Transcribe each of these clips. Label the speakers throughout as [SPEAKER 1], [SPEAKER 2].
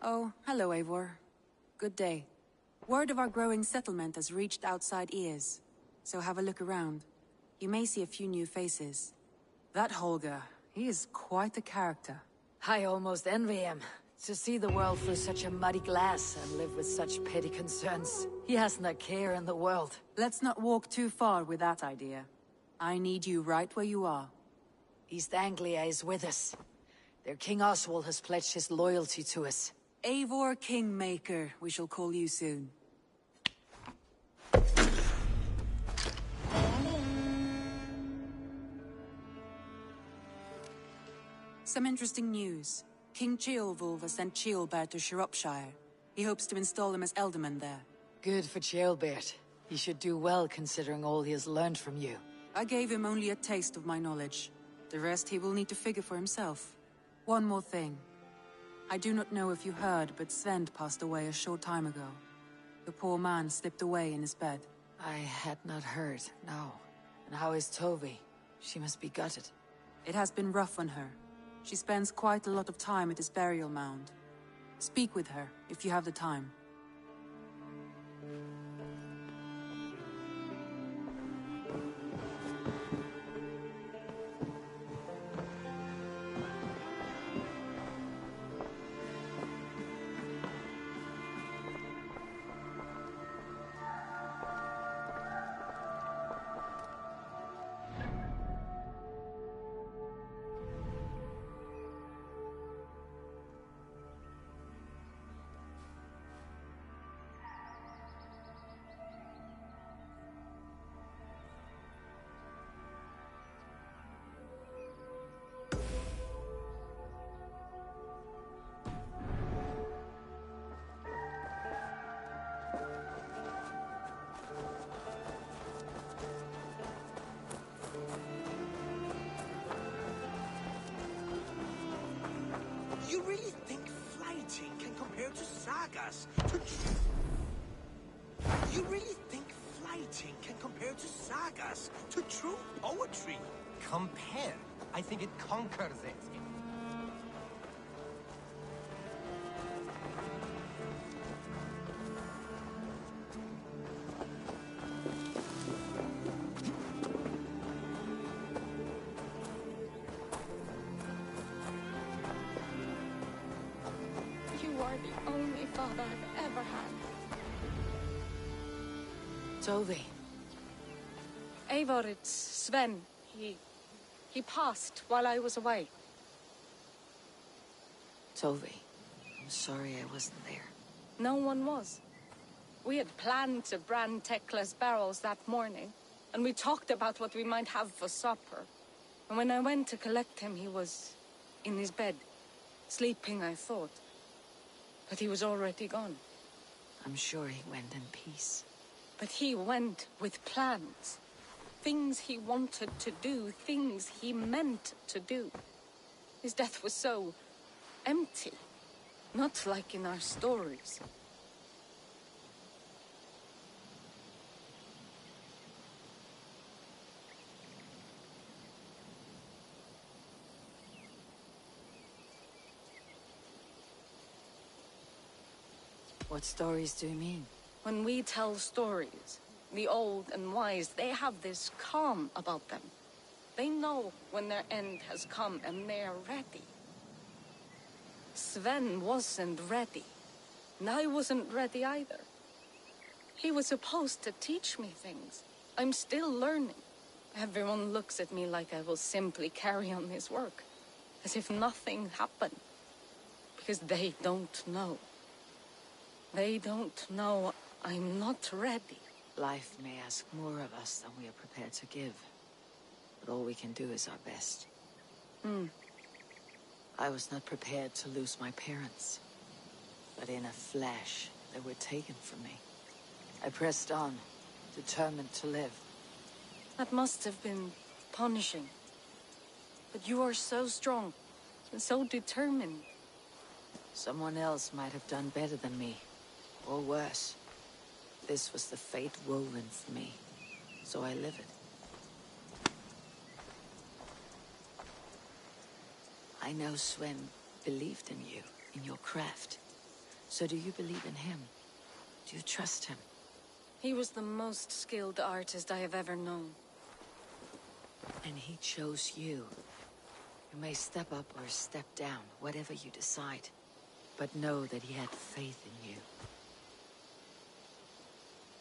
[SPEAKER 1] Oh, hello, Eivor. Good day. Word of our growing settlement has reached outside ears, so have a look around. You may see a few new faces. That Holger, he is quite a character.
[SPEAKER 2] I almost envy him. To see the world through such a muddy glass and live with such petty concerns. He hasn't a care in the world.
[SPEAKER 1] Let's not walk too far with that idea. I need you right where you are.
[SPEAKER 2] East Anglia is with us. Their King Oswald has pledged his loyalty to us.
[SPEAKER 1] Eivor Kingmaker, we shall call you soon. Some interesting news. King Ceolwulf has sent Ceolbert to Shropshire. He hopes to install him as Elderman there.
[SPEAKER 2] Good for Ceolbert. He should do well considering all he has learned from you.
[SPEAKER 1] I gave him only a taste of my knowledge. The rest he will need to figure for himself. One more thing. I do not know if you heard, but Sven passed away a short time ago. The poor man slipped away in his bed.
[SPEAKER 2] I had not heard, no. And how is Tovi? She must be gutted.
[SPEAKER 1] It has been rough on her. She spends quite a lot of time at his burial mound. Speak with her, if you have the time.
[SPEAKER 3] You really think fighting can compare to sagas? You really think fighting can compare to sagas, to true poetry?
[SPEAKER 4] Compare? I think it conquers it.
[SPEAKER 5] You are the only father I've ever had.
[SPEAKER 2] Tovi.
[SPEAKER 5] Eivor, it's Sven. He passed while I was away.
[SPEAKER 2] Tovi. I'm sorry I wasn't there.
[SPEAKER 5] No one was. We had planned to brand Tekla's barrels that morning, and we talked about what we might have for supper. And when I went to collect him, he was in his bed, sleeping, I thought. But he was already gone.
[SPEAKER 2] I'm sure he went in peace.
[SPEAKER 5] But he went with plans. Things he wanted to do, things he meant to do. His death was so empty. Not like in our stories.
[SPEAKER 2] What stories do you mean?
[SPEAKER 5] When we tell stories, the old and wise, they have this calm about them. They know when their end has come and they're ready. Sven wasn't ready. And I wasn't ready either. He was supposed to teach me things. I'm still learning. Everyone looks at me like I will simply carry on his work. As if nothing happened. Because they don't know. They don't know I'm not ready.
[SPEAKER 2] Life may ask more of us than we are prepared to give. But all we can do is our best. I was not prepared to lose my parents. But in a flash, they were taken from me. I pressed on, determined to live.
[SPEAKER 5] That must have been punishing. But you are so strong and so determined.
[SPEAKER 2] Someone else might have done better than me. Or worse. This was the fate woven for me. So I live it. I know Sven believed in you, in your craft. So do you believe in him? Do you trust him?
[SPEAKER 5] He was the most skilled artist I have ever known.
[SPEAKER 2] And he chose you. You may step up or step down, whatever you decide. But know that he had faith in you.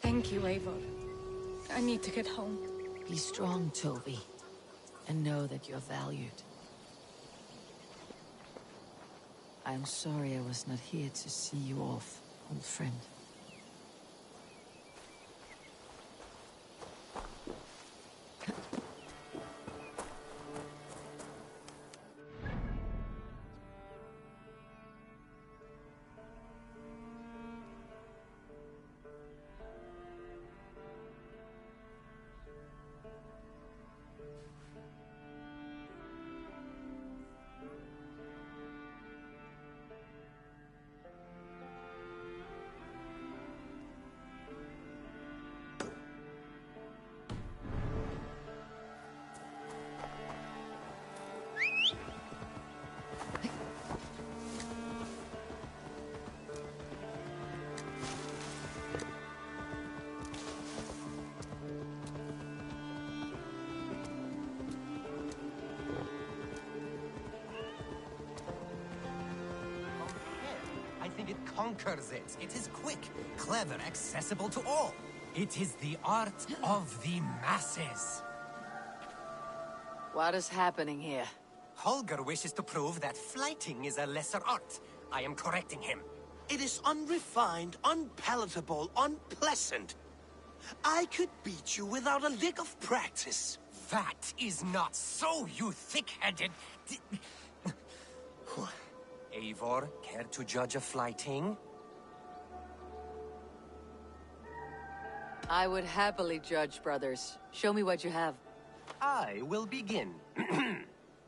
[SPEAKER 5] Thank you, Eivor. I need to get home.
[SPEAKER 2] Be strong, Toby. And know that you're valued. I'm sorry I was not here to see you off, old friend.
[SPEAKER 4] I think it conquers it. It is quick, clever, accessible to all. It is the art of the masses.
[SPEAKER 2] What is happening here?
[SPEAKER 4] Holger wishes to prove that flighting is a lesser art. I am correcting him.
[SPEAKER 3] It is unrefined, unpalatable, unpleasant. I could beat you without a lick of practice.
[SPEAKER 4] That is not so, you thick-headed... Eivor, care to judge a flighting?
[SPEAKER 2] I would happily judge, brothers. Show me what you have.
[SPEAKER 4] I will begin.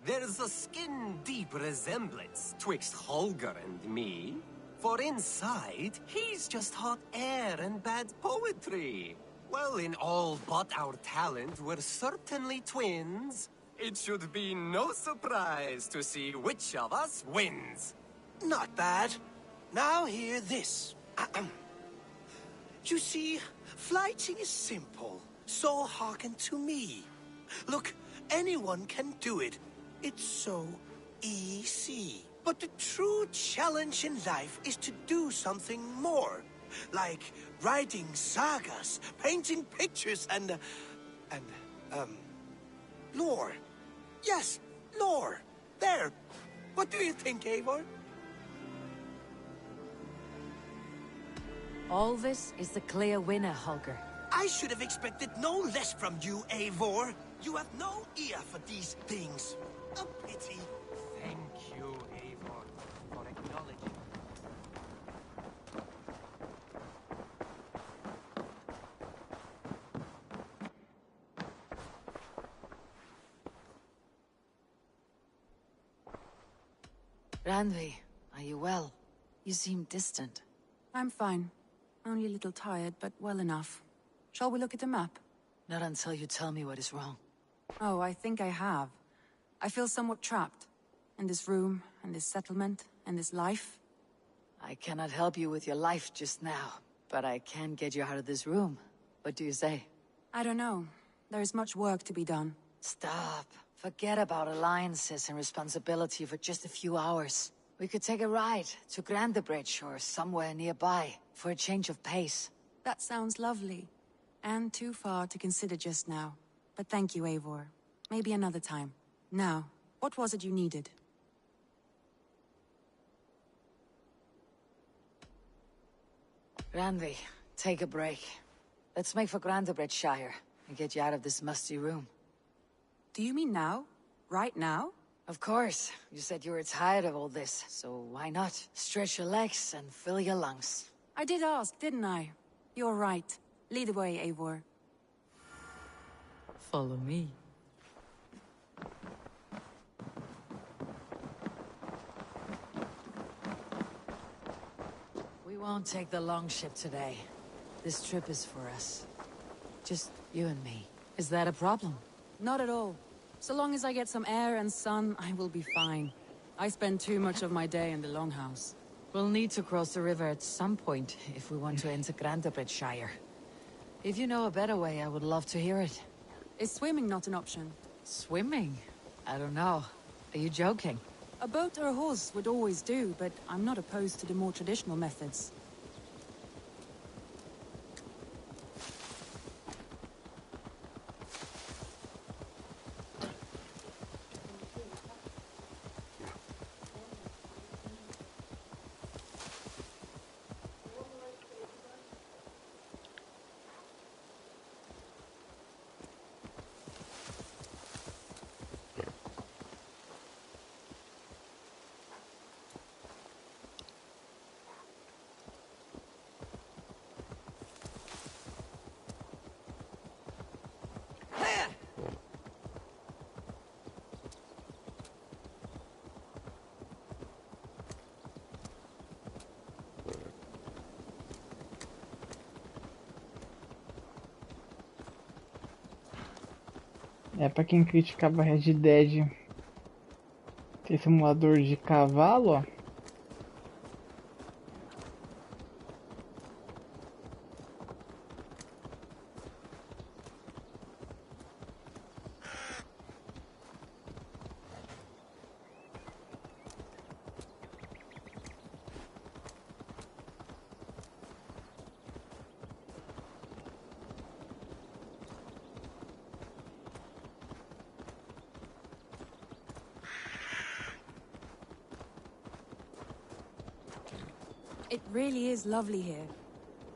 [SPEAKER 4] There's a skin-deep resemblance twixt Holger and me. For inside, he's just hot air and bad poetry. Well, in all but our talent, we're certainly twins. It should be no surprise to see which of us wins.
[SPEAKER 3] Not bad. Now hear this. You see, flighting is simple, so hearken to me. Look, anyone can do it. It's so easy. But the true challenge in life is to do something more. Like writing sagas, painting pictures, and lore. Yes, lore. There. What do you think, Eivor?
[SPEAKER 2] All this is the clear winner, Holger.
[SPEAKER 3] I should have expected no less from you, Eivor. You have no ear for these things. A pity.
[SPEAKER 4] Thank you, Eivor, for acknowledging.
[SPEAKER 2] Randvi, are you well? You seem distant.
[SPEAKER 1] I'm fine. Only a little tired, but well enough. Shall we look at the map?
[SPEAKER 2] Not until you tell me what is wrong.
[SPEAKER 1] Oh, I think I have. I feel somewhat trapped. In this room, and this settlement, and this life.
[SPEAKER 2] I cannot help you with your life just now, but I can get you out of this room. What do you say?
[SPEAKER 1] I don't know. There is much work to be done.
[SPEAKER 2] Stop. Forget about alliances and responsibility for just a few hours. We could take a ride to Grandebridge or somewhere nearby for a change of pace.
[SPEAKER 1] That sounds lovely. And too far to consider just now. But thank you, Eivor. Maybe another time. Now, what was it you needed?
[SPEAKER 2] Randvi, take a break. Let's make for Grandebridgeshire and get you out of this musty room.
[SPEAKER 1] Do you mean now? Right now?
[SPEAKER 2] Of course. You said you were tired of all this, so why not? Stretch your legs and fill your lungs.
[SPEAKER 1] I did ask, didn't I? You're right. Lead the way, Eivor.
[SPEAKER 2] Follow me. We won't take the long ship today. This trip is for us. Just you and me. Is that a problem?
[SPEAKER 1] Not at all. So long as I get some air and sun, I will be fine. I spend too much of my day in the longhouse.
[SPEAKER 2] We'll need to cross the river at some point if we want to enter Grantebridgeshire. If you know a better way, I would love to hear it.
[SPEAKER 1] Is swimming not an option?
[SPEAKER 2] Swimming? I don't know. Are you joking?
[SPEAKER 1] A boat or a horse would always do, but I'm not opposed to the more traditional methods.
[SPEAKER 6] É, pra quem criticava Red Dead ter simulador de cavalo, ó.
[SPEAKER 1] It really is lovely here.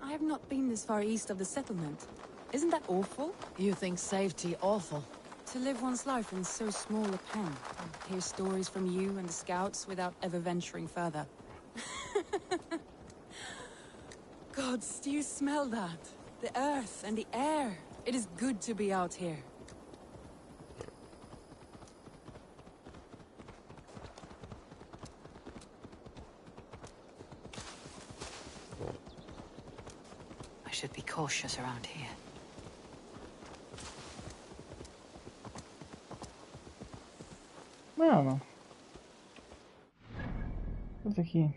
[SPEAKER 1] I have not been this far east of the settlement. Isn't that awful?
[SPEAKER 2] You think safety awful?
[SPEAKER 1] To live one's life in so small a pen, and hear stories from you and the scouts without ever venturing further. Gods, do you smell that? The earth and the air. It is good to be out here.
[SPEAKER 2] I should be cautious around here.
[SPEAKER 6] Mano. Isso aqui.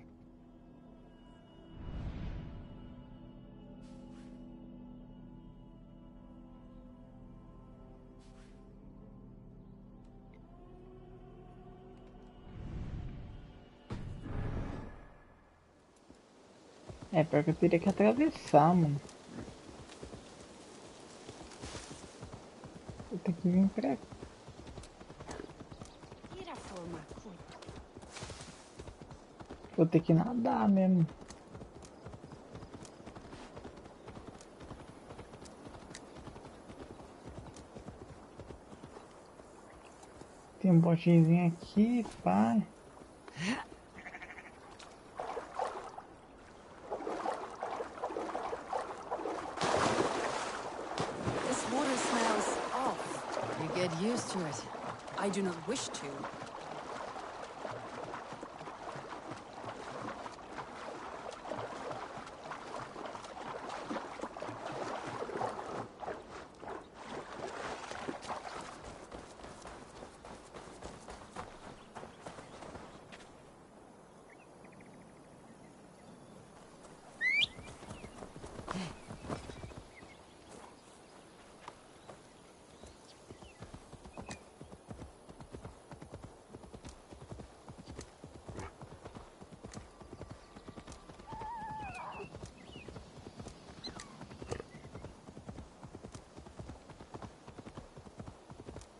[SPEAKER 6] É, pior que eu teria que atravessar, mano. Eu tenho que vir pra cá. Vou ter que nadar mesmo. Tem um botezinho aqui, pá.
[SPEAKER 1] This water smells off.
[SPEAKER 2] You get used to it.
[SPEAKER 1] I do not wish to.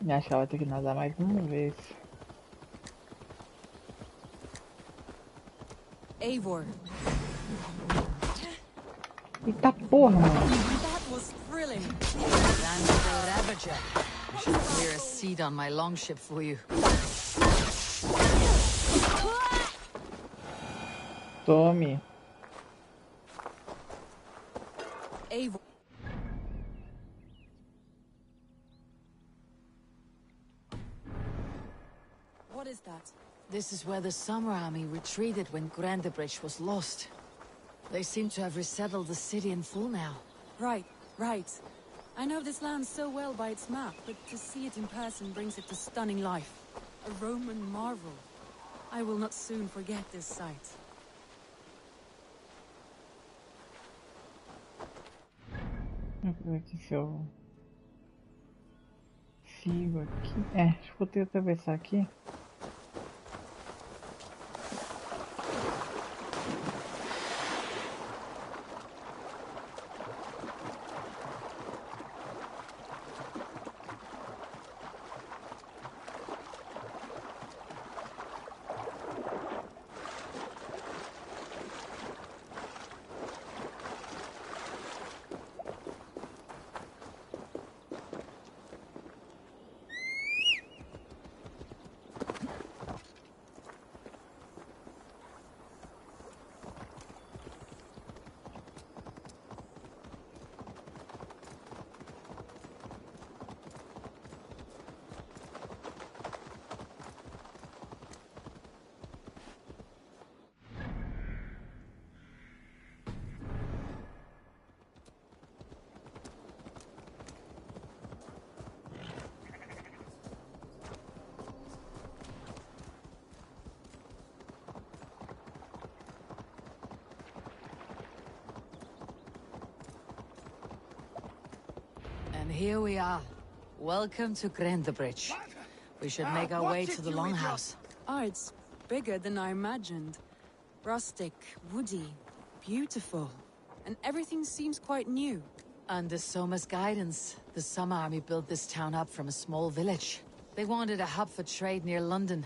[SPEAKER 6] E acho que ela vai ter que nadar mais uma vez.
[SPEAKER 1] Eivor.
[SPEAKER 6] Eita porra, mano.
[SPEAKER 1] That was thrilling.
[SPEAKER 2] And the Ravager. I should clear a seat on my longship for you.
[SPEAKER 6] Tome.
[SPEAKER 1] Eivor. What is that?
[SPEAKER 2] This is where the Summer Army retreated when Grantebridge was lost. They seem to have resettled the city in full now.
[SPEAKER 1] Right, right. I know this land so well by its map, but to see it in person brings it to stunning life. A Roman marvel. I will not soon forget this sight.
[SPEAKER 6] Vamos ver aqui se eu sigo aqui. É, acho que vou ter que atravessar aqui.
[SPEAKER 2] And here we are. Welcome to Grendabridge. We should make our way to the Longhouse.
[SPEAKER 1] Oh, it's bigger than I imagined. Rustic, woody, beautiful. And everything seems quite new.
[SPEAKER 2] Under Soma's guidance, the Summer Army built this town up from a small village. They wanted a hub for trade near London,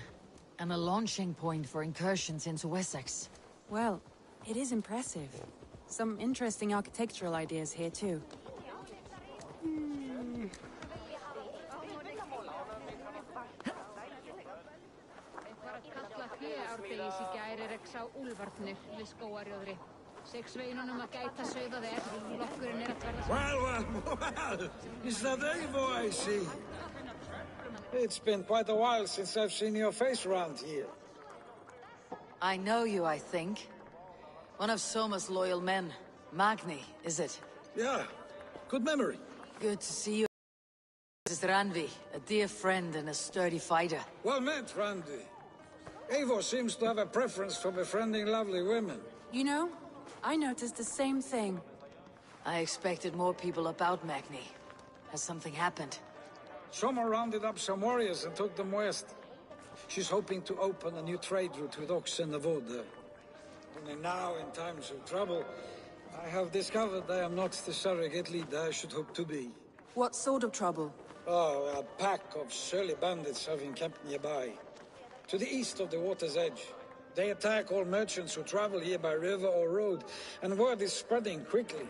[SPEAKER 2] and a launching point for incursions into Wessex.
[SPEAKER 1] Well, it is impressive. Some interesting architectural ideas here too.
[SPEAKER 7] Well, is that Eivor I see? It's been quite a while since I've seen your face around here.
[SPEAKER 2] I know you, I think. One of Soma's loyal men. Magni, is it?
[SPEAKER 7] Yeah, good memory.
[SPEAKER 2] Good to see you. This is Ranvi, a dear friend and a sturdy fighter.
[SPEAKER 7] Well met, Randy. Eivor seems to have a preference for befriending lovely women.
[SPEAKER 1] You know, I noticed the same thing.
[SPEAKER 2] I expected more people about Magni. Has something happened?
[SPEAKER 7] Soma rounded up some warriors and took them west. She's hoping to open a new trade route with oxen of wood there. Only now, in times of trouble, I have discovered I am not the surrogate leader I should hope to be.
[SPEAKER 1] What sort of trouble?
[SPEAKER 7] Oh, a pack of surly bandits have encamped nearby. To the east of the water's edge. They attack all merchants who travel here by river or road, and word is spreading quickly.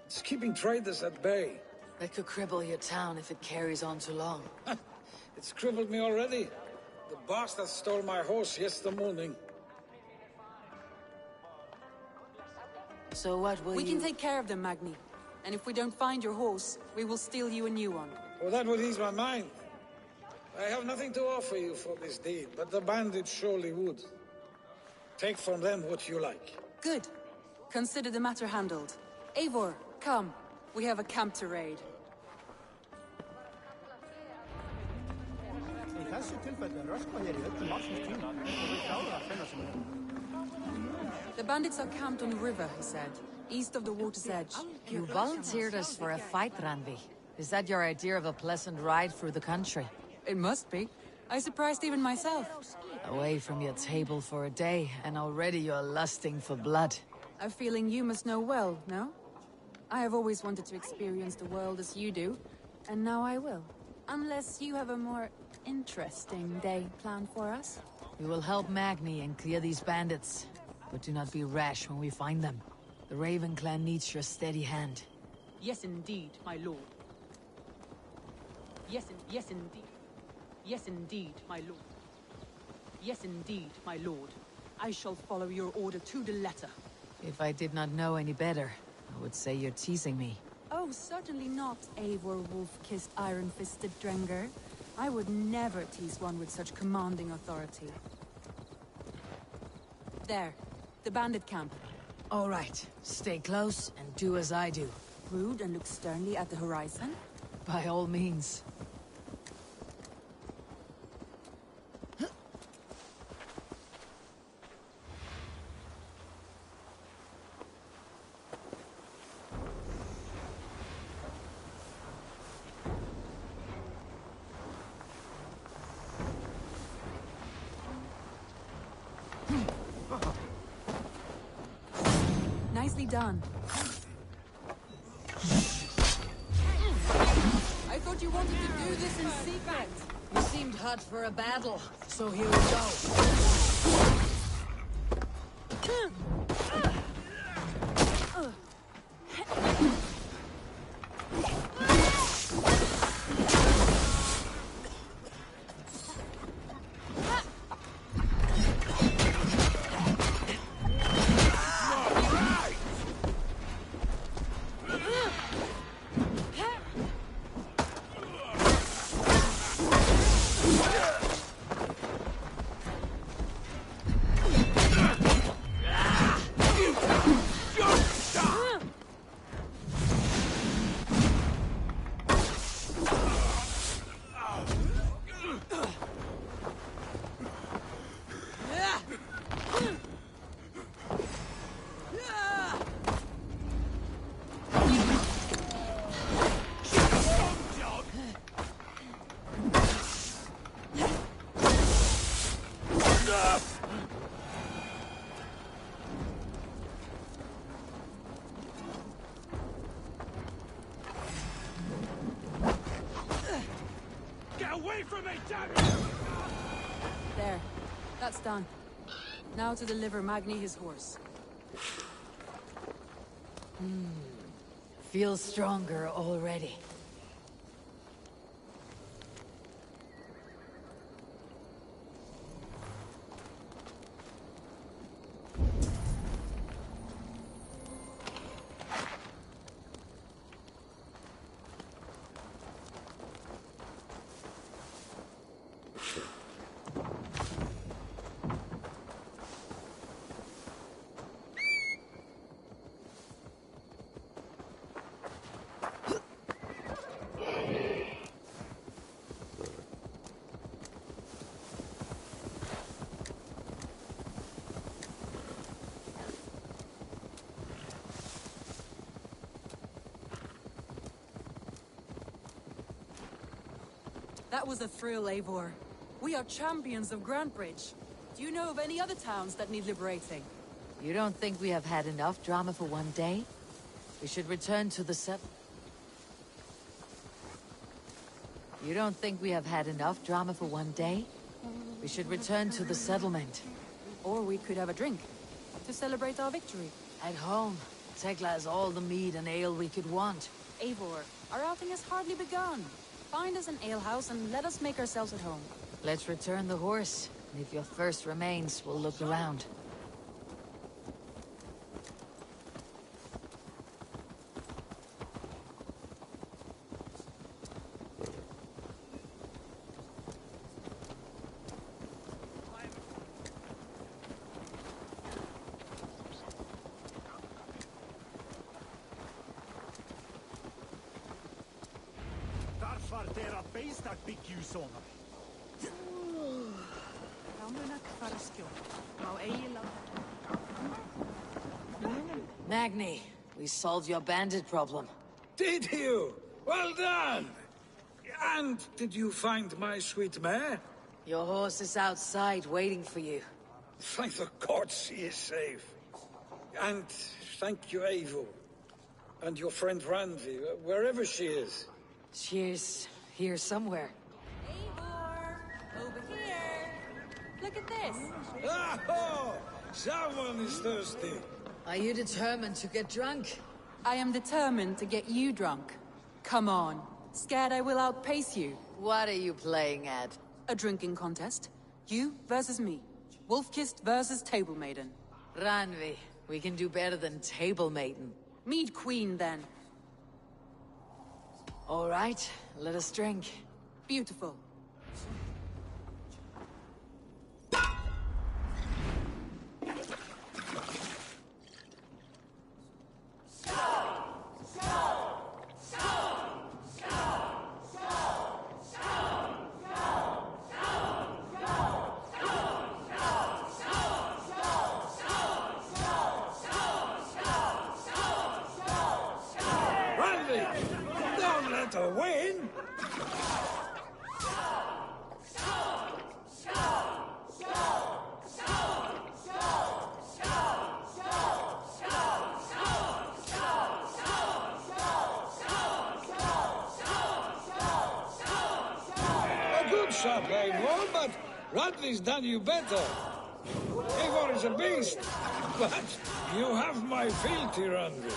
[SPEAKER 7] It's keeping traders at bay.
[SPEAKER 2] That could cripple your town if it carries on too long.
[SPEAKER 7] It's crippled me already. The bastard stole my horse yesterday morning.
[SPEAKER 2] So what will
[SPEAKER 1] We can take care of them, Magni. And if we don't find your horse, we will steal you a new one.
[SPEAKER 7] Well, that would ease my mind. I have nothing to offer you for this deed, but the bandits surely would. Take from them what you like.
[SPEAKER 1] Good. Consider the matter handled. Eivor, come. We have a camp to raid. The bandits are camped on the river, he said. East of the water's edge.
[SPEAKER 2] You volunteered us for a fight, Ranvi. Is that your idea of a pleasant ride through the country?
[SPEAKER 1] It must be. I surprised even myself.
[SPEAKER 2] Away from your table for a day, and already you're lusting for blood.
[SPEAKER 1] A feeling you must know well, no? I have always wanted to experience the world as you do, and now I will. Unless you have a more interesting day planned for us.
[SPEAKER 2] We will help Magni and clear these bandits. But do not be rash when we find them. The Raven clan needs your steady hand.
[SPEAKER 1] Yes, indeed, my lord. Yes, indeed. Yes, indeed, my lord. Yes, indeed, my lord. I shall follow your order to the letter.
[SPEAKER 2] If I did not know any better, I would say you're teasing me.
[SPEAKER 1] Oh, certainly not, Eivor wolf-kissed iron-fisted Drenger. I would never tease one with such commanding authority. There, the bandit camp.
[SPEAKER 2] All right, stay close and do as I do.
[SPEAKER 1] Rude and look sternly at the horizon?
[SPEAKER 2] By all means.
[SPEAKER 1] Nicely done. I thought you wanted to do this in secret.
[SPEAKER 2] You seemed hot for a battle, so here we go.
[SPEAKER 1] There. That's done. Now to deliver Magni his horse.
[SPEAKER 2] Feels stronger already.
[SPEAKER 1] That was a thrill, Eivor. We are champions of Grantebridge. Do you know of any other towns that need liberating?
[SPEAKER 2] You don't think we have had enough drama for one day? We should return to the You don't think we have had enough drama for one day? We should return to the settlement.
[SPEAKER 1] Or we could have a drink, to celebrate our victory.
[SPEAKER 2] At home, Tekla has all the mead and ale we could want.
[SPEAKER 1] Eivor, our outing has hardly begun. Find us an alehouse and let us make ourselves at home.
[SPEAKER 2] Let's return the horse, and if your thirst remains, we'll look around. Magni, we solved your bandit problem.
[SPEAKER 7] Did you? Well done! And did you find my sweet mare?
[SPEAKER 2] Your horse is outside waiting for you.
[SPEAKER 7] Thank the gods she is safe. And thank you, Eivor. And your friend Randvi, wherever she is.
[SPEAKER 2] She's here somewhere.
[SPEAKER 1] Eivor! Over here! Look at this!
[SPEAKER 7] Oh! Someone is thirsty.
[SPEAKER 2] Are you determined to get drunk?
[SPEAKER 1] I am determined to get you drunk. Come on. Scared I will outpace you?
[SPEAKER 2] What are you playing at?
[SPEAKER 1] A drinking contest. You versus me. Wolf-Kissed versus Table Maiden.
[SPEAKER 2] Ranvi, we can do better than Table Maiden.
[SPEAKER 1] Mead Queen, then.
[SPEAKER 2] All right, let us drink.
[SPEAKER 1] Beautiful.
[SPEAKER 7] Don't let her win! mess up, Eivor, but Radley's done you better. Eivor is a beast, but you have my fealty, Randvi.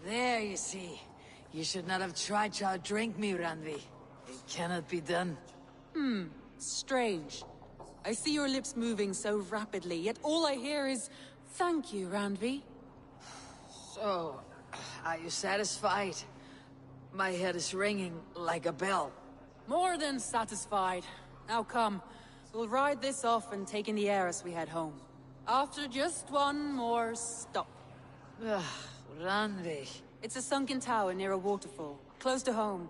[SPEAKER 2] There, you see. You should not have tried to outdrink me, Randvi. It cannot be done.
[SPEAKER 1] Strange. I see your lips moving so rapidly, yet all I hear is, "Thank you, Randvi."
[SPEAKER 2] So, are you satisfied? My head is ringing like a bell.
[SPEAKER 1] More than satisfied. Now come, we'll ride this off and take in the air as we head home. After just one more stop.
[SPEAKER 2] Randvi.
[SPEAKER 1] It's a sunken tower near a waterfall, close to home.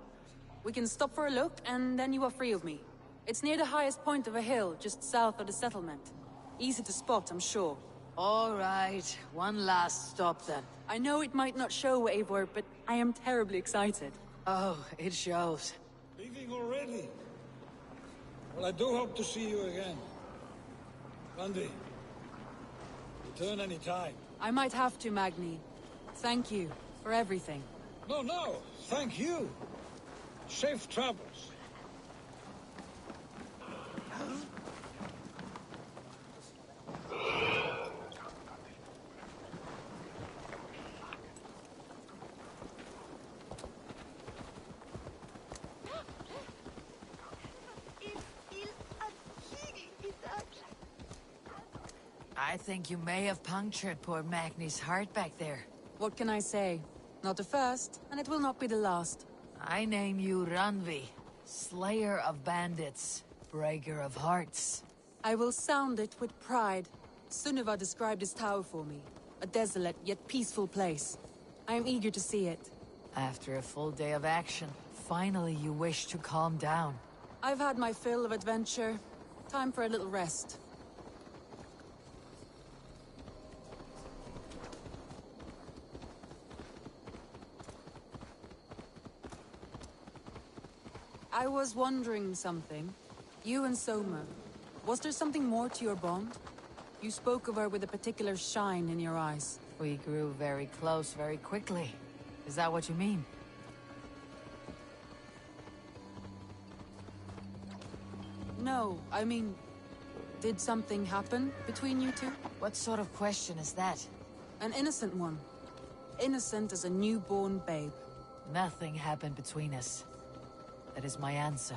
[SPEAKER 1] We can stop for a look, and then you are free of me. It's near the highest point of a hill, just south of the settlement. Easy to spot, I'm sure.
[SPEAKER 2] All right, one last stop then.
[SPEAKER 1] I know it might not show, Eivor, but I am terribly excited.
[SPEAKER 2] Oh, it shows.
[SPEAKER 7] Leaving already? Well, I do hope to see you again. Randvi, return any time.
[SPEAKER 1] I might have to, Magni. Thank you for everything.
[SPEAKER 7] No, thank you. Safe travels.
[SPEAKER 2] I think you may have punctured poor Magni's heart back there.
[SPEAKER 1] What can I say? Not the first, and it will not be the last.
[SPEAKER 2] I name you Randvi, Slayer of Bandits, Breaker of Hearts.
[SPEAKER 1] I will sound it with pride. Sunniva described this tower for me. A desolate yet peaceful place. I am eager to see it.
[SPEAKER 2] After a full day of action, finally you wish to calm down.
[SPEAKER 1] I've had my fill of adventure. Time for a little rest. I was wondering something. You and Soma, was there something more to your bond? You spoke of her with a particular shine in your eyes.
[SPEAKER 2] We grew very close very quickly. Is that what you mean?
[SPEAKER 1] No, I mean, did something happen between you two?
[SPEAKER 2] What sort of question is that?
[SPEAKER 1] An innocent one. Innocent as a newborn babe.
[SPEAKER 2] Nothing happened between us. That is my answer.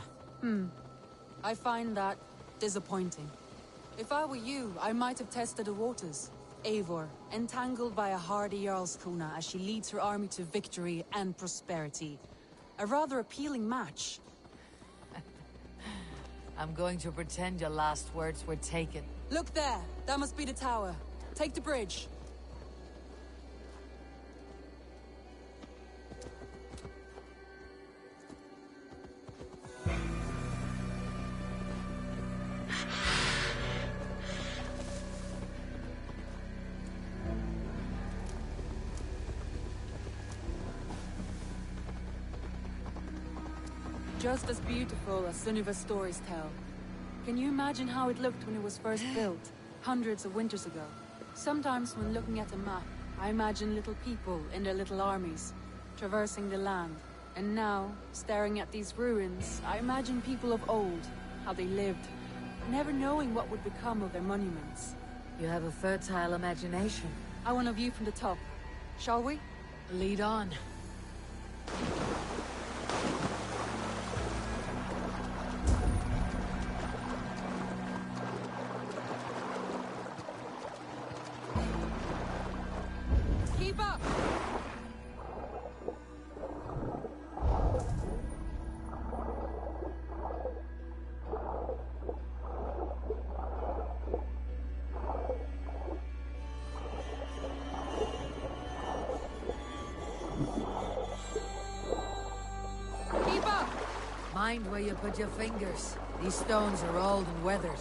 [SPEAKER 1] I find that disappointing. If I were you, I might have tested the waters. Eivor, entangled by a hardy Jarlskona as she leads her army to victory and prosperity. A rather appealing match.
[SPEAKER 2] I'm going to pretend your last words were taken.
[SPEAKER 1] Look there! That must be the tower. Take the bridge. Just as beautiful as Sunniva's stories tell. Can you imagine how it looked when it was first built, hundreds of winters ago? Sometimes when looking at a map, I imagine little people in their little armies, traversing the land. And now, staring at these ruins, I imagine people of old, how they lived, never knowing what would become of their monuments.
[SPEAKER 2] You have a fertile imagination.
[SPEAKER 1] I want a view from the top. Shall we?
[SPEAKER 2] Lead on.
[SPEAKER 1] Keep up! Keep up!
[SPEAKER 2] Mind where you put your fingers. These stones are old and weathered.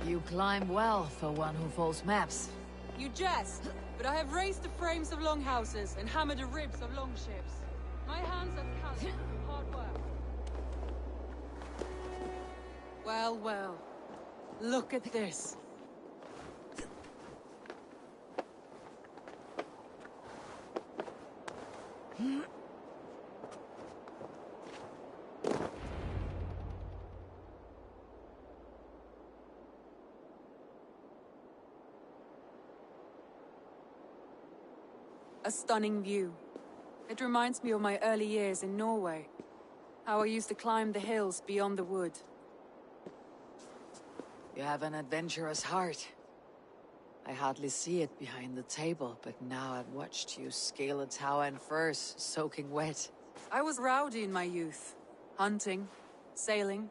[SPEAKER 2] You climb well for one who folds maps.
[SPEAKER 1] You jest, but I have raised the frames of longhouses and hammered the ribs of longships. My hands are calloused from hard work. Well, well. Look at this. A stunning view. It reminds me of my early years in Norway. How I used to climb the hills beyond the wood.
[SPEAKER 2] You have an adventurous heart. I hardly see it behind the table, but now I've watched you scale a tower in furs, soaking wet.
[SPEAKER 1] I was rowdy in my youth. Hunting, sailing.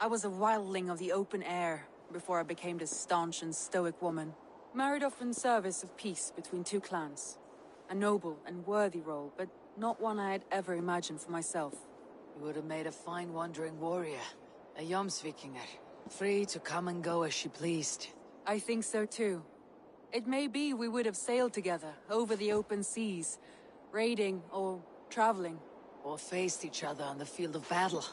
[SPEAKER 1] I was a wildling of the open air before I became this staunch and stoic woman. Married off in service of peace between two clans. A noble and worthy role, but not one I had ever imagined for myself.
[SPEAKER 2] You would have made a fine wandering warrior. A Jomsvikinger. Free to come and go as she pleased.
[SPEAKER 1] I think so too. It may be we would have sailed together, over the open seas, raiding or traveling.
[SPEAKER 2] Or faced each other on the field of battle.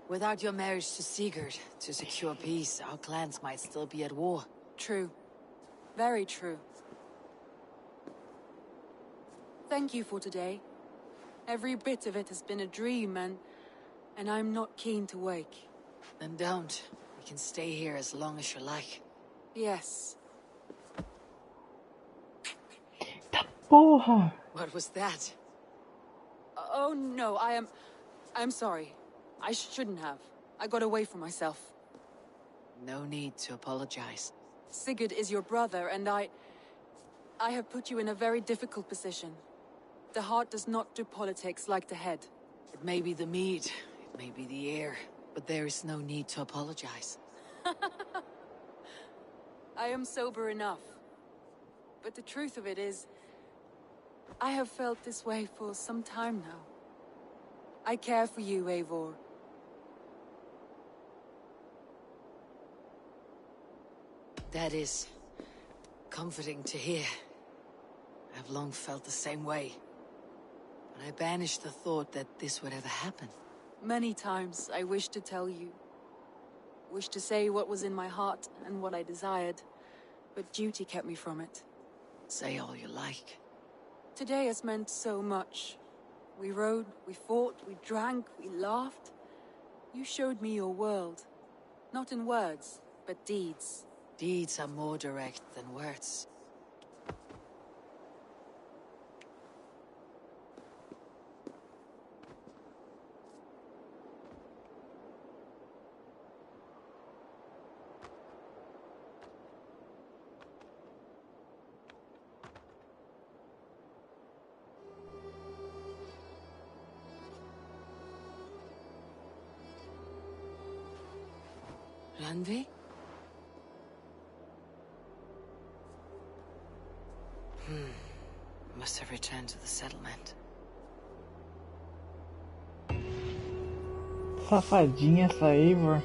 [SPEAKER 2] Without your marriage to Sigurd, to secure peace, our clans might still be at war.
[SPEAKER 1] True. Very true. Thank you for today. Every bit of it has been a dream, and I'm not keen to wake.
[SPEAKER 2] Then don't. We can stay here as long as you like.
[SPEAKER 1] Yes.
[SPEAKER 6] Porra!
[SPEAKER 2] What was that?
[SPEAKER 1] Oh no, I'm sorry. I shouldn't have. I got away from myself.
[SPEAKER 2] No need to apologize.
[SPEAKER 1] Sigurd is your brother, and I have put you in a very difficult position. The heart does not do politics like the head.
[SPEAKER 2] It may be the mead, it may be the air, but there is no need to apologize.
[SPEAKER 1] I am sober enough. But the truth of it is, I have felt this way for some time now. I care for you, Eivor.
[SPEAKER 2] That is comforting to hear. I've long felt the same way. But I banished the thought that this would ever happen.
[SPEAKER 1] Many times I wished to tell you. Wished to say what was in my heart and what I desired. But duty kept me from it.
[SPEAKER 2] Say all you like.
[SPEAKER 1] Today has meant so much. We rode, we fought, we drank, we laughed. You showed me your world. Not in words, but deeds.
[SPEAKER 2] Deeds are more direct than words. Randvi? Must have returned to the settlement.
[SPEAKER 6] Safadinha essa Eivor.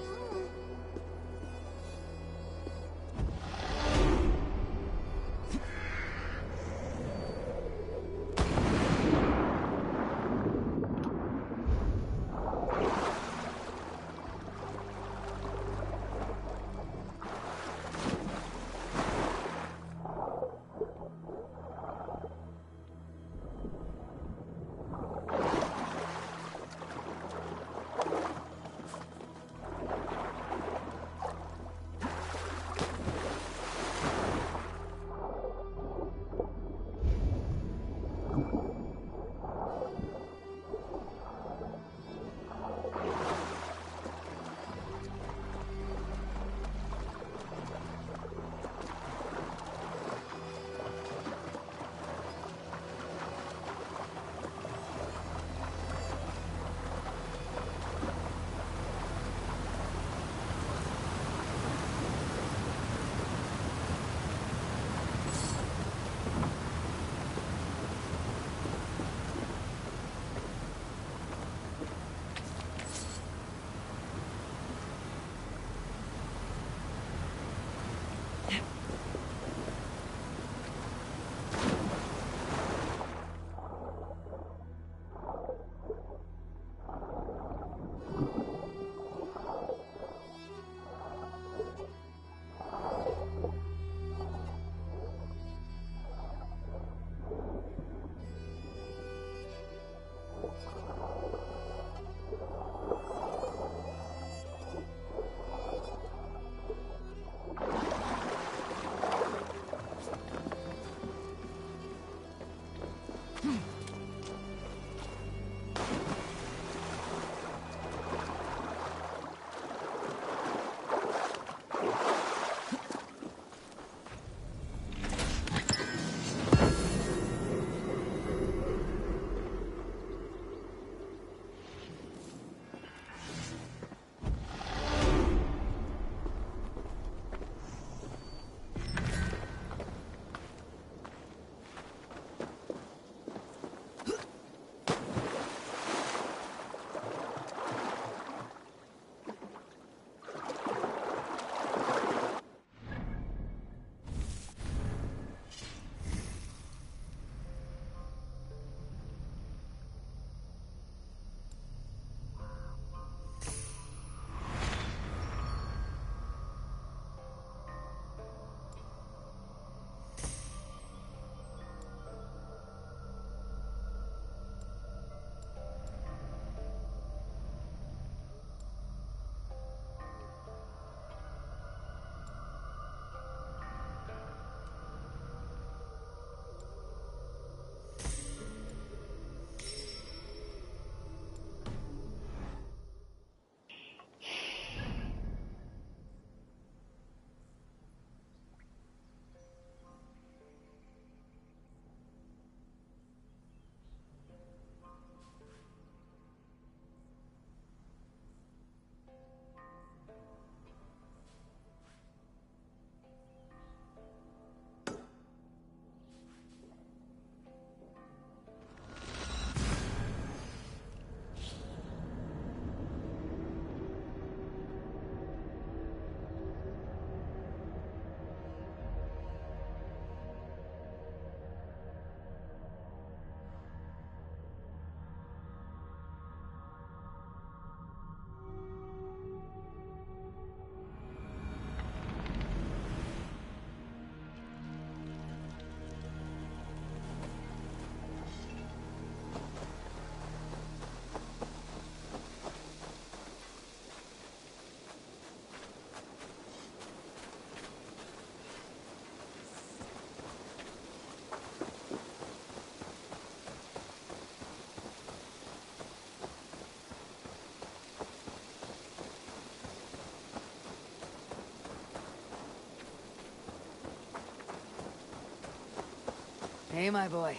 [SPEAKER 2] Hey, my boy.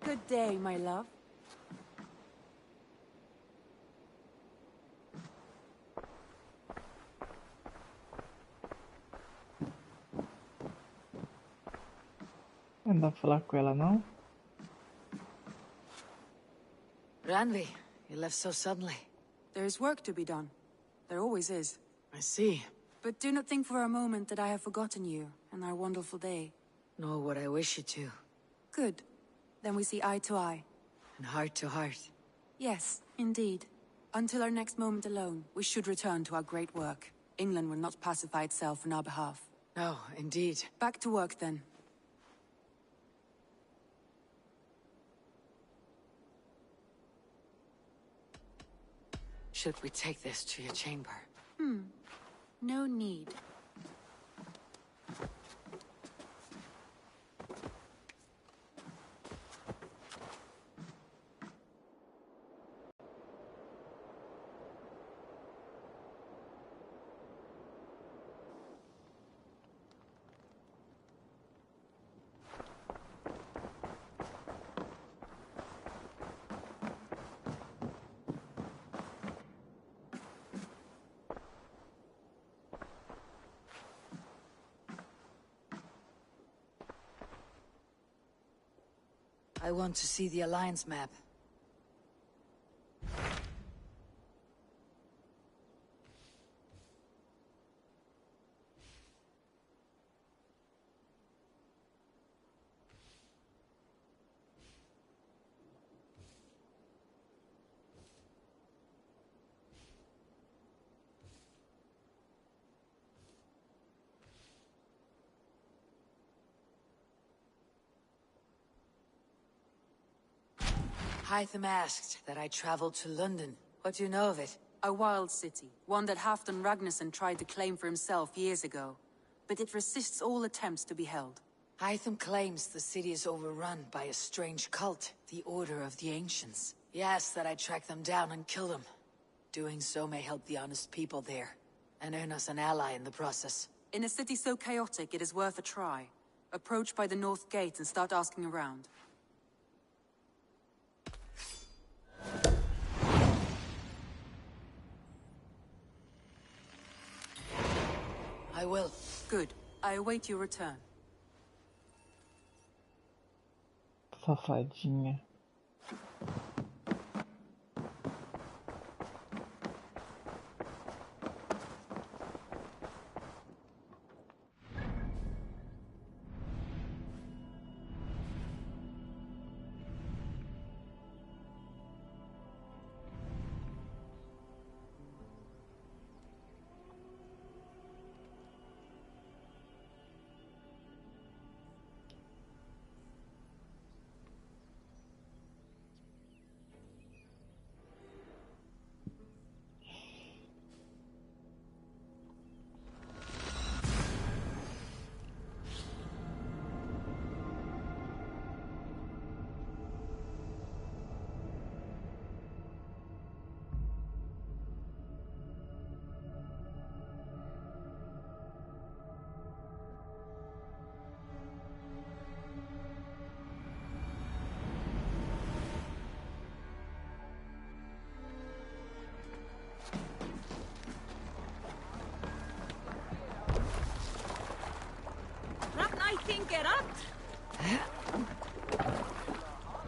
[SPEAKER 1] Good day, my love.
[SPEAKER 6] Não dá pra falar com ela, não?
[SPEAKER 2] Ranvi, you left so suddenly.
[SPEAKER 1] There is work to be done. There always is.
[SPEAKER 2] I see.
[SPEAKER 1] But do not think for a moment that I have forgotten you and our wonderful day.
[SPEAKER 2] Nor would I wish you to.
[SPEAKER 1] Good. Then we see eye to eye.
[SPEAKER 2] And heart to heart.
[SPEAKER 1] Yes, indeed. Until our next moment alone, we should return to our great work. England will not pacify itself on our behalf.
[SPEAKER 2] No, indeed.
[SPEAKER 1] Back to work, then.
[SPEAKER 2] Should we take this to your chamber?
[SPEAKER 1] No need.
[SPEAKER 2] I want to see the Alliance map. Hytham asked that I travel to London. What do you know of it?
[SPEAKER 1] A wild city, one that Halfdan Ragnarsson tried to claim for himself years ago. But it resists all attempts to be held.
[SPEAKER 2] Hytham claims the city is overrun by a strange cult, the Order of the Ancients. He asks that I track them down and kill them. Doing so may help the honest people there, and earn us an ally in the process.
[SPEAKER 1] In a city so chaotic, it is worth a try. Approach by the North Gate and start asking around.
[SPEAKER 2] I will.
[SPEAKER 1] Good. I await your return.
[SPEAKER 6] Safadinha.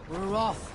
[SPEAKER 2] We're off.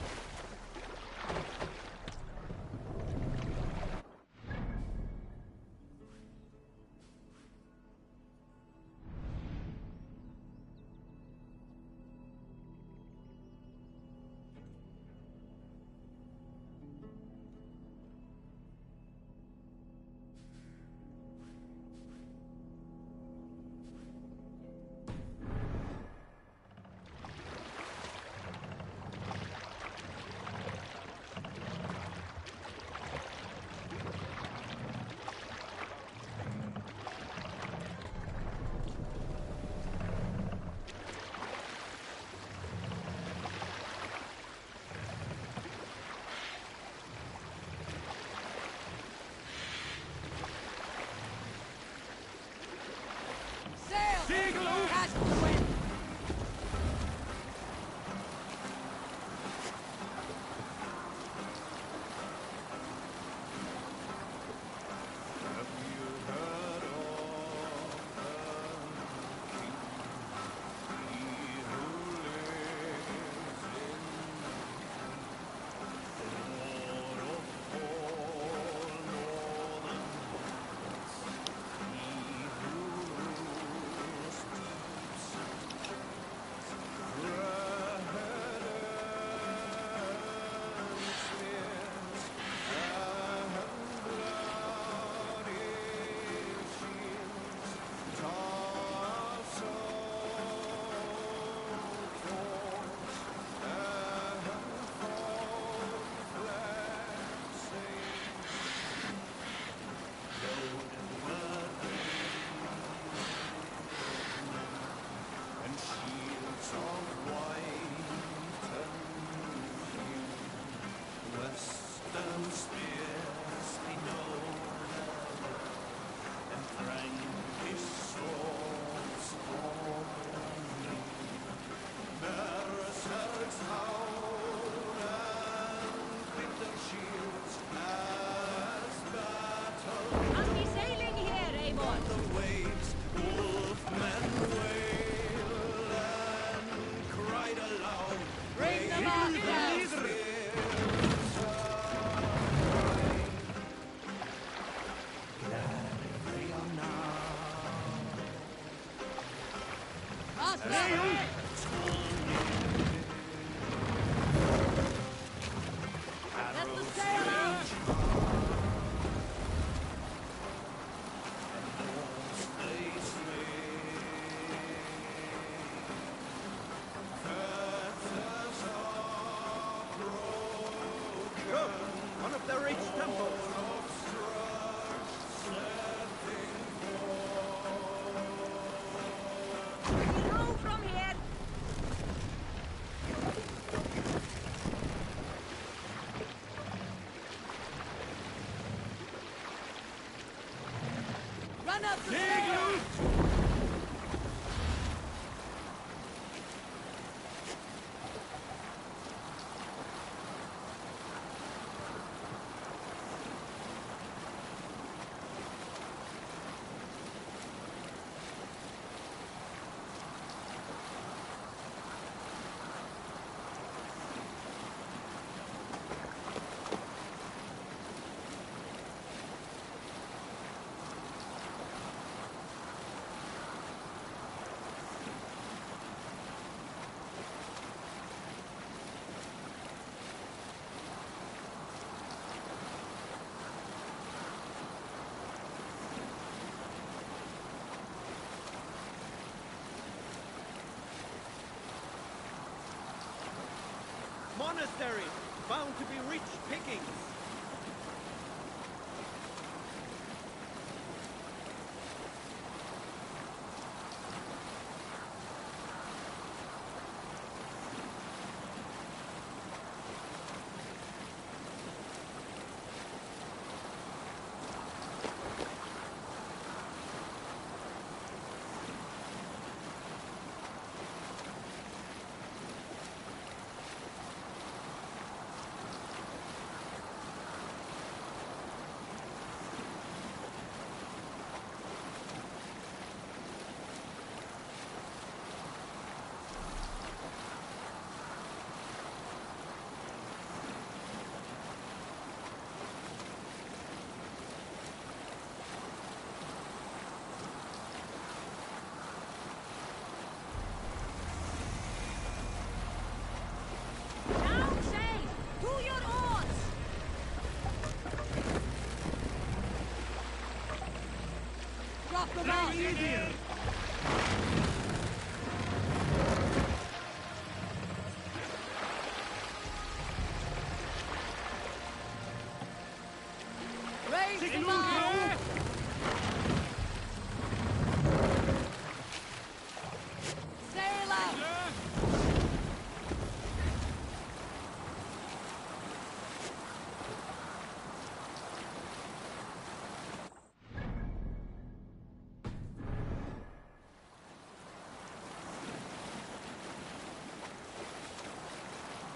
[SPEAKER 8] Monastery, found to be rich pickings.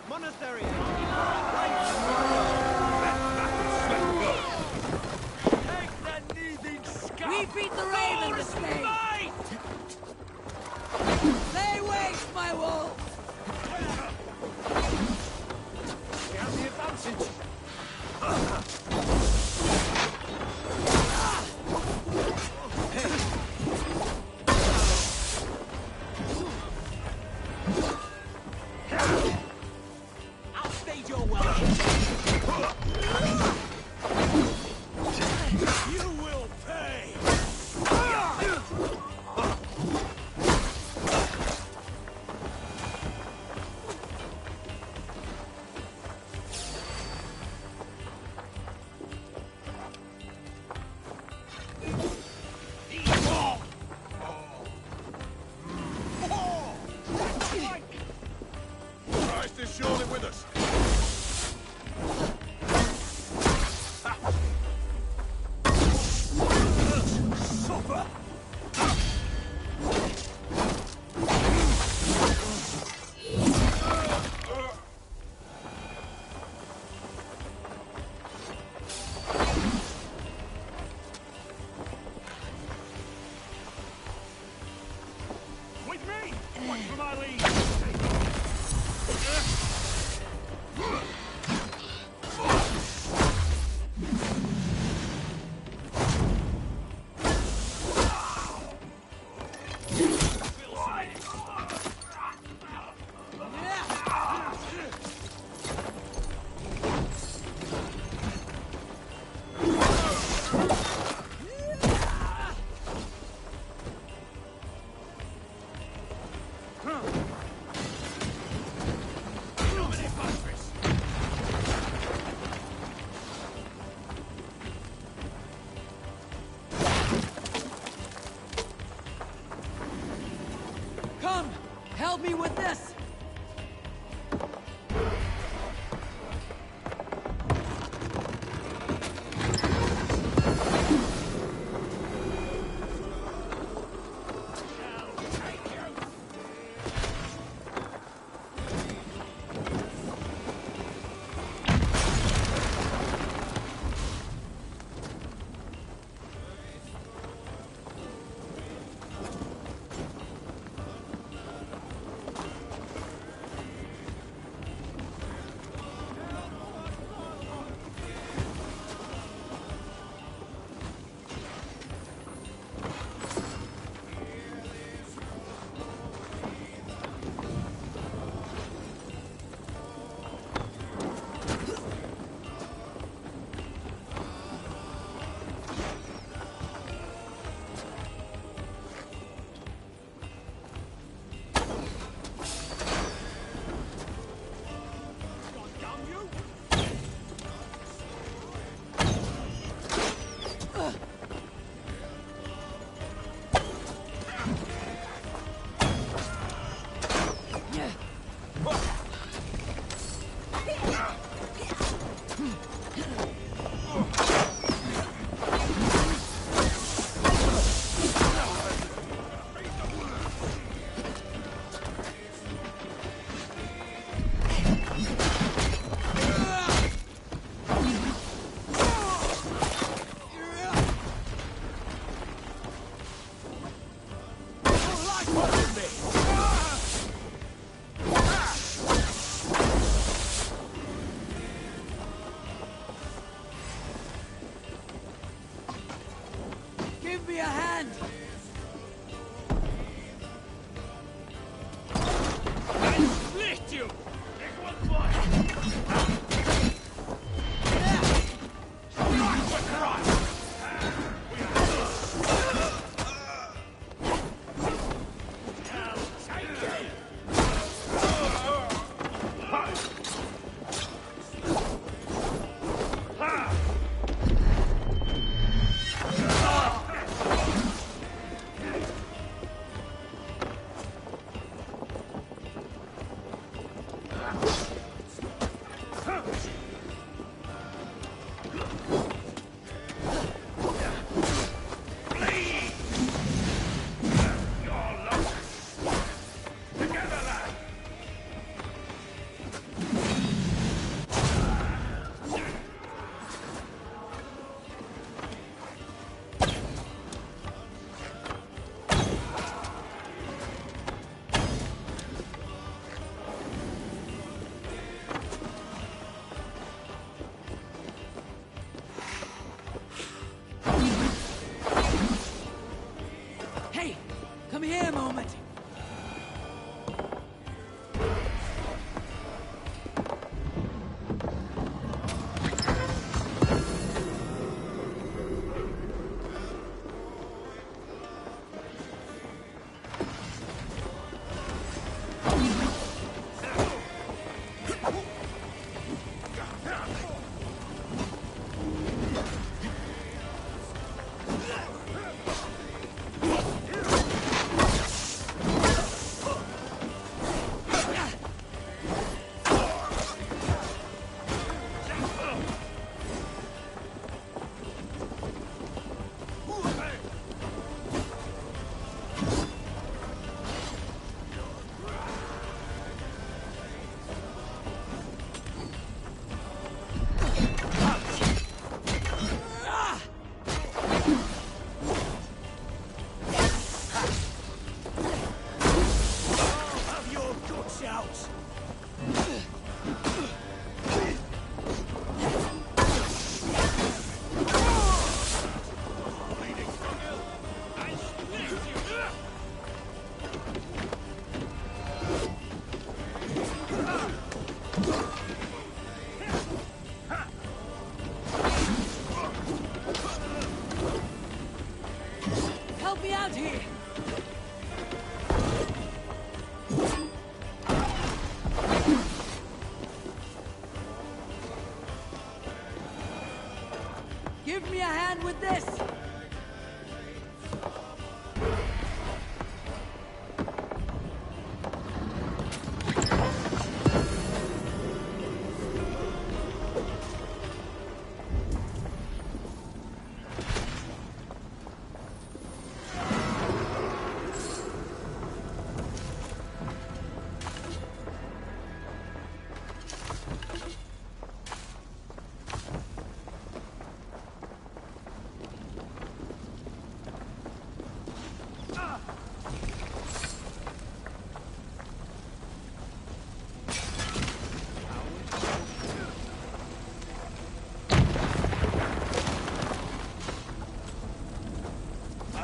[SPEAKER 8] Monastery! Take the kneading scum!
[SPEAKER 2] We beat the raven this day! Lay waste, my wolf!
[SPEAKER 8] We have the advantage!
[SPEAKER 2] a hand with this?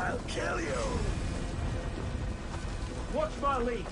[SPEAKER 3] I'll kill you!
[SPEAKER 8] Watch my lead.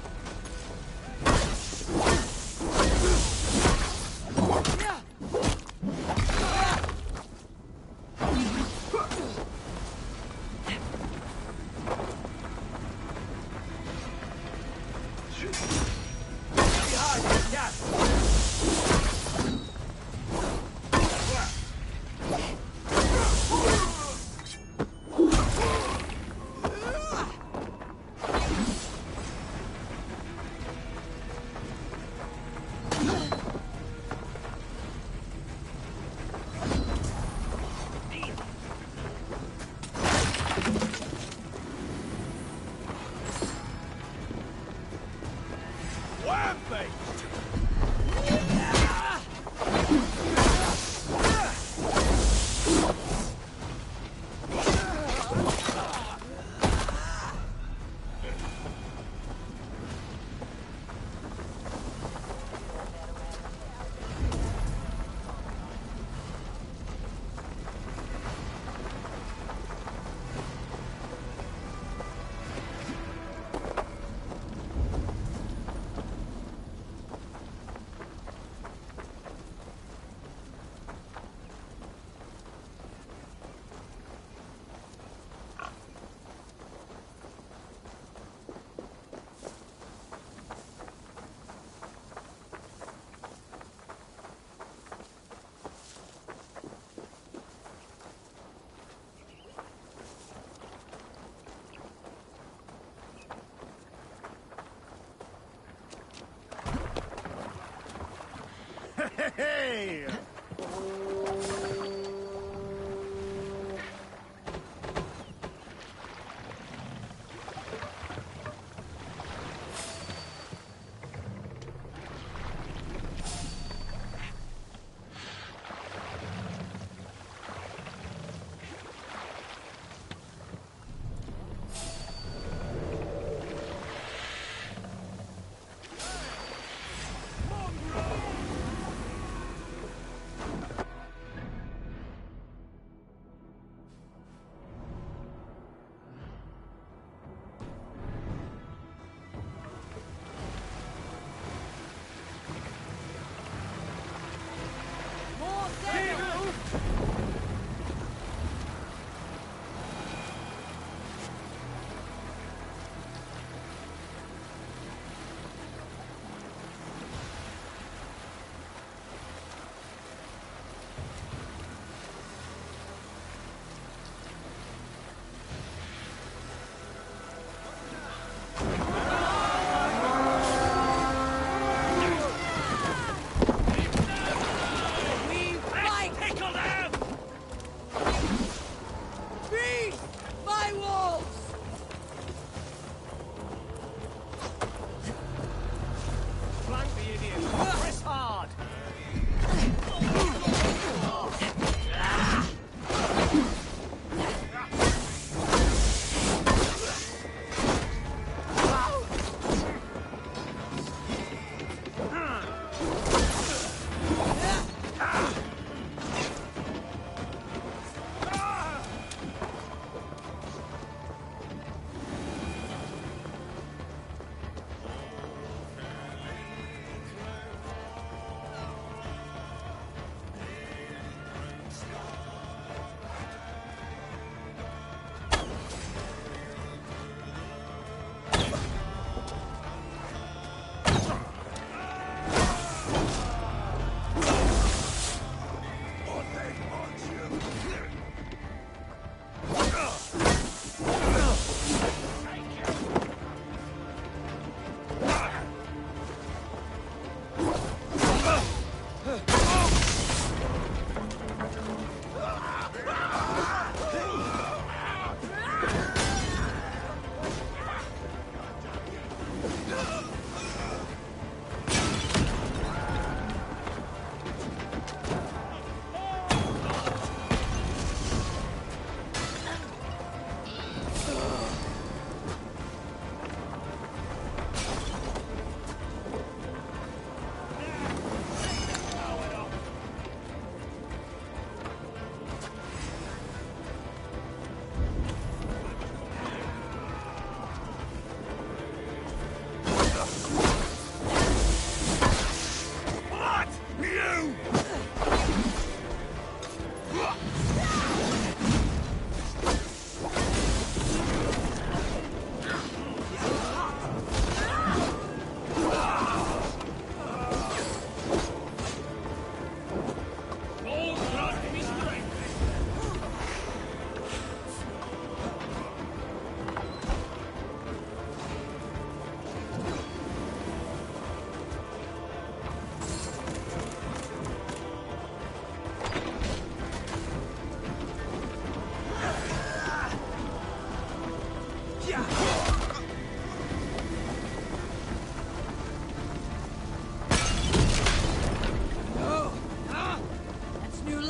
[SPEAKER 3] Hey!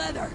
[SPEAKER 2] leather!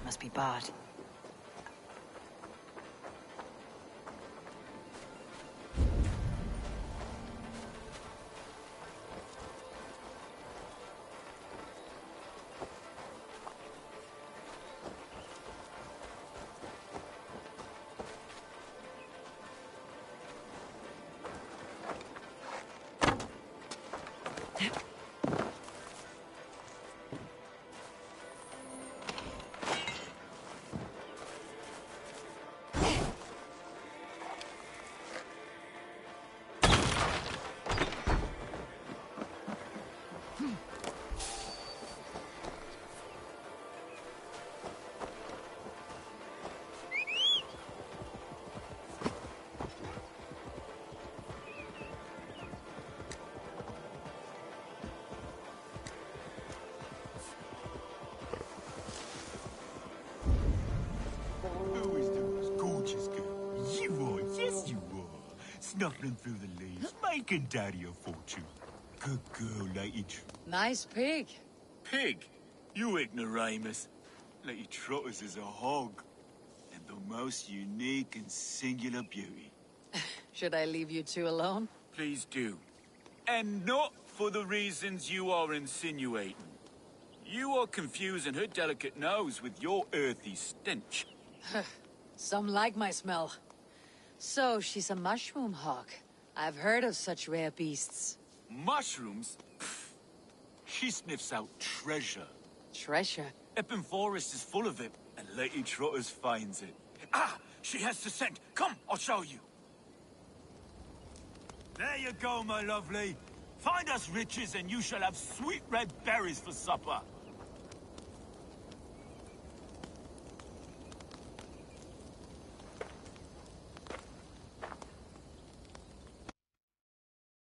[SPEAKER 2] must be barred.
[SPEAKER 9] Who is the most gorgeous girl? You are, yes you are. Snuffling through the leaves, making daddy a fortune. Good girl, Lady
[SPEAKER 2] Nice pig.
[SPEAKER 9] Pig? You ignoramus. Lady Trotters is a hog. And the most unique and singular beauty.
[SPEAKER 2] Should I leave you two alone?
[SPEAKER 9] Please do. And not for the reasons you are insinuating. You are confusing her delicate nose with your earthy stench.
[SPEAKER 2] Some like my smell. So, she's a mushroom hawk. I've heard of such rare beasts.
[SPEAKER 9] Mushrooms? Pfft. She sniffs out treasure.
[SPEAKER 2] Treasure?
[SPEAKER 9] Epping Forest is full of it, and Lady Trotters finds it. Ah! She has the scent! Come, I'll show you! There you go, my lovely. Find us riches and you shall have sweet red berries for supper.